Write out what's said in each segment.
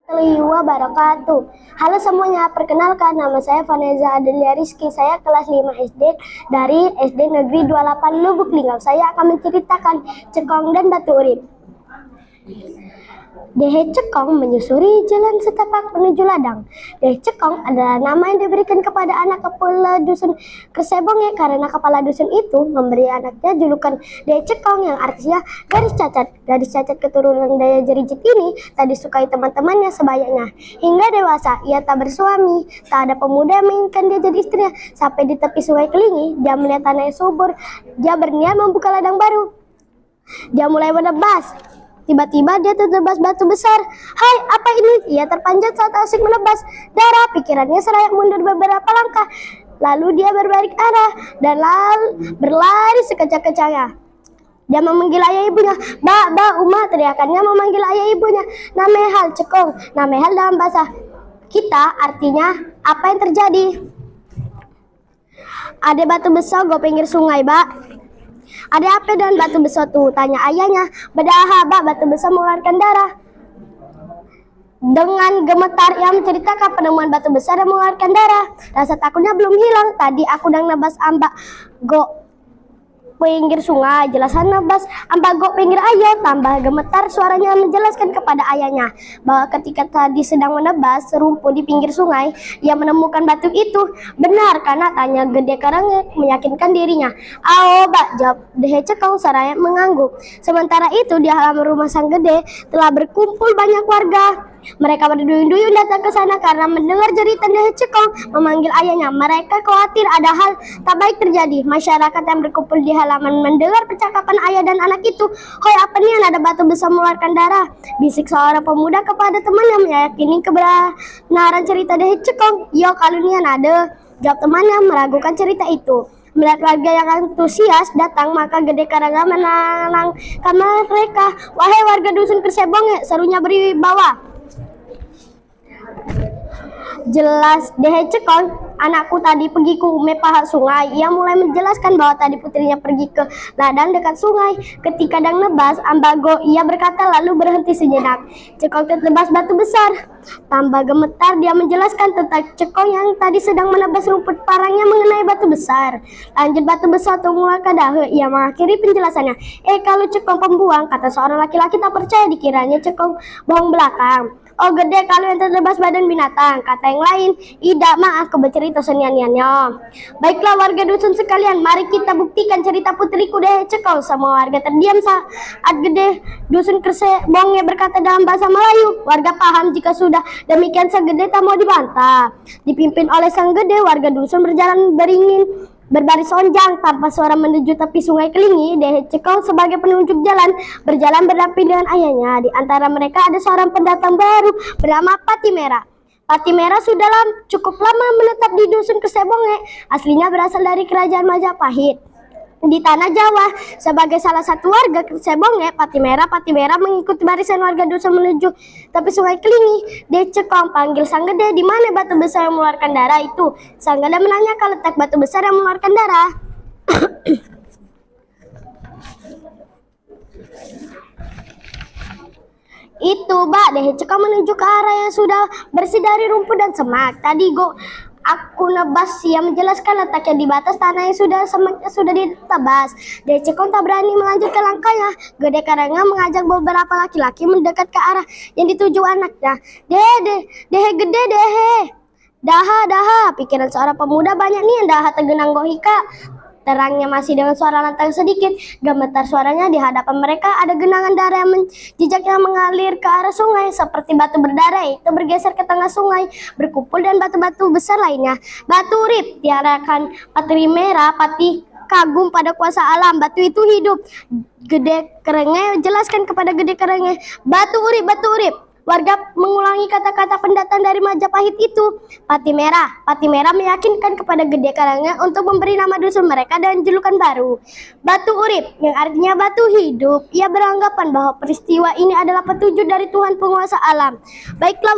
Warahmatullahi wabarakatuh. Halo semuanya, perkenalkan nama saya Vanessa Adelia Rizky. Saya kelas 5 SD dari SD Negeri 28 Lubuk Linggau. Saya akan menceritakan Cekong dan Batu Urip. Dehe Cekong menyusuri jalan setapak menuju ladang. Dehe Cekong adalah nama yang diberikan kepada anak kepala dusun Kersebonge karena kepala dusun itu memberi anaknya julukan Dehe Cekong yang artinya gadis cacat. Gadis cacat keturunan Daya Jerijit ini tak disukai teman-temannya sebayanya. Hingga dewasa, ia tak bersuami, tak ada pemuda yang menginginkan dia jadi istrinya. Sampai di tepi sungai Kelingi, dia melihat tanah yang subur. Dia berniat membuka ladang baru. Dia mulai menebas. Tiba-tiba dia tertebas batu besar. Hai, apa ini? Ia terpanjat saat asik menebas. Darah, pikirannya seraya mundur beberapa langkah. Lalu dia berbalik arah dan berlari sekejap-kejapnya. Dia memanggil ayah ibunya. Ba, Uma, teriakannya memanggil ayah ibunya. Namehal, Cekong. Namehal dalam bahasa kita artinya apa yang terjadi. Ada batu besar di pinggir sungai, Bak. Ada apa dengan batu besar tuh? Tanya ayahnya. Badaha, Bak, batu besar mengeluarkan darah. Dengan gemetar ia menceritakan penemuan batu besar yang mengeluarkan darah. Rasa takutnya belum hilang. Tadi aku sedang nebas ambak go pinggir sungai, jelasan nebas ambak go pinggir air. Tambah gemetar suaranya menjelaskan kepada ayahnya bahwa ketika tadi sedang menebas rumput di pinggir sungai, ia menemukan batu itu. Benar, karena tanya gede karena meyakinkan dirinya. Ao, Bak, jawab Dehe Cekong seraya mengangguk. Sementara itu di halaman rumah sang gede telah berkumpul banyak warga. Mereka berduyun-duyun datang ke sana karena mendengar jeritan Dehe Cekong memanggil ayahnya. Mereka khawatir ada hal tak baik terjadi. Masyarakat yang berkumpul di halaman mendengar percakapan ayah dan anak itu. Hoi, apa nih, ada batu besar mengeluarkan darah? Bisik seorang pemuda kepada teman yang meyakini kebenaran cerita Dehe Cekong. Yo, kalau nian ada, jawab temannya meragukan cerita itu. Melihat warga yang antusias datang, maka Gede Karangga menenangkan mereka. Wahai warga dusun Kersebonge, serunya berwibawa. Jelas Dehe Cekong, anakku tadi pergi ke ume paha sungai. Ia mulai menjelaskan bahwa tadi putrinya pergi ke ladang dekat sungai. Ketika sedang nebas ambago, ia berkata lalu berhenti sejenak. Cekong tertebas batu besar. Tambah gemetar dia menjelaskan tentang Cekong yang tadi sedang menebas rumput parangnya mengenai batu besar. Lanjut batu besar itu mengeluarkan dahe. Ia mengakhiri penjelasannya. Kalau Cekong pembuang, kata seorang laki-laki tak percaya dikiranya Cekong bohong belakang. Oh, gede kalau yang tertebas badan binatang, kata yang lain. Ida, mah aku bercerita senian-niannya. Baiklah warga dusun sekalian, mari kita buktikan cerita putriku Dehe Cekong. Semua warga terdiam saat Gede dusun Kersebonge berkata dalam bahasa Melayu. Warga paham jika sudah demikian sang Gede tak mau dibantah. Dipimpin oleh sang Gede, warga dusun berjalan beringin berbaris onjang tanpa suara menuju tepi sungai Kelingi. Dehe Cekong sebagai penunjuk jalan berjalan berdamping dengan ayahnya. Di antara mereka ada seorang pendatang baru bernama Pati Merah. Pati Merah sudah cukup lama menetap di dusun Kersebonge. Aslinya berasal dari kerajaan Majapahit di tanah Jawa. Sebagai salah satu warga Kersebonge, Pati Merah mengikuti barisan warga dusun menuju tepi sungai Kelingi. Dehe Cekong panggil sang Gede, di mana batu besar yang mengeluarkan darah itu? Sang Gede menanyakan letak batu besar yang mengeluarkan darah. Itu, Bak, Dehe Cekong menunjuk ke arah yang sudah bersih dari rumput dan semak. Tadi aku nebas, ia menjelaskan letaknya di batas tanah yang sudah ditebas. Dehe Cekong tak berani melanjutkan langkahnya. Gede Karangga mengajak beberapa laki-laki mendekat ke arah yang dituju anaknya. Dehe gede, Dehe. Daha, pikiran seorang pemuda banyak nih yang daha tergenang gohika. Terangnya masih dengan suara lantang sedikit. Gemetar suaranya, di hadapan mereka ada genangan darah yang jejaknya mengalir ke arah sungai. Seperti batu berdarah itu bergeser ke tengah sungai, berkumpul dan batu-batu besar lainnya. Batu Urip, tiarakan Pati Merah. Pati kagum pada kuasa alam. Batu itu hidup. Gede Karangga jelaskan kepada Gede Karangga. Batu Urip. Warga mengulangi kata-kata pendatang dari Majapahit itu. Pati Merah meyakinkan kepada Gede Karangga untuk memberi nama dusun mereka dan julukan baru, Batu Urip, yang artinya batu hidup. Ia beranggapan bahwa peristiwa ini adalah petunjuk dari Tuhan penguasa alam. Baiklah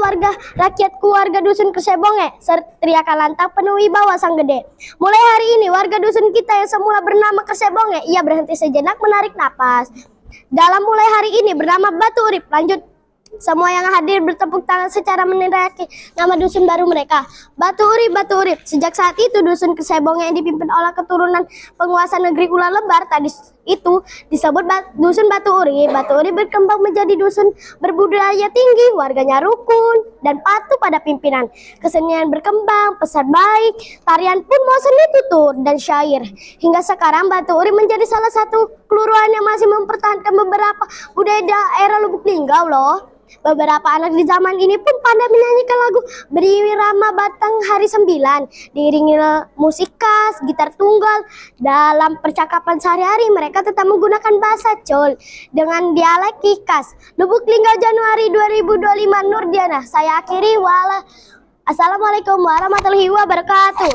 rakyatku, warga dusun Kersebonge, teriakan lantang penuh wibawa sang Gede. Mulai hari ini warga dusun kita yang semula bernama Kersebonge, ia berhenti sejenak menarik napas. Dalam mulai hari ini bernama Batu Urip, lanjut Semua yang hadir bertepuk tangan secara meneriaki nama dusun baru mereka. Batu Urip. Sejak saat itu dusun Kesebong yang dipimpin oleh keturunan penguasa negeri Ular Lebar tadi itu disebut dusun Batu Urip. Batu Urip berkembang menjadi dusun berbudaya tinggi, warganya rukun dan patuh pada pimpinan. Kesenian berkembang, pesat baik, tarian pun mau seni tutur dan syair. Hingga sekarang Batu Urip menjadi salah satu kelurahan yang masih mempertahankan beberapa budaya daerah Lubuk Linggau loh. Beberapa anak di zaman ini pun pandai menyanyikan lagu Berirama Batang Hari 9, diiringi musik khas, gitar tunggal. Dalam percakapan sehari-hari mereka tetap menggunakan bahasa Col dengan dialek khas. Lubuk Linggau Januari 2025, Nurdiana. Saya akhiri Assalamualaikum warahmatullahi wabarakatuh.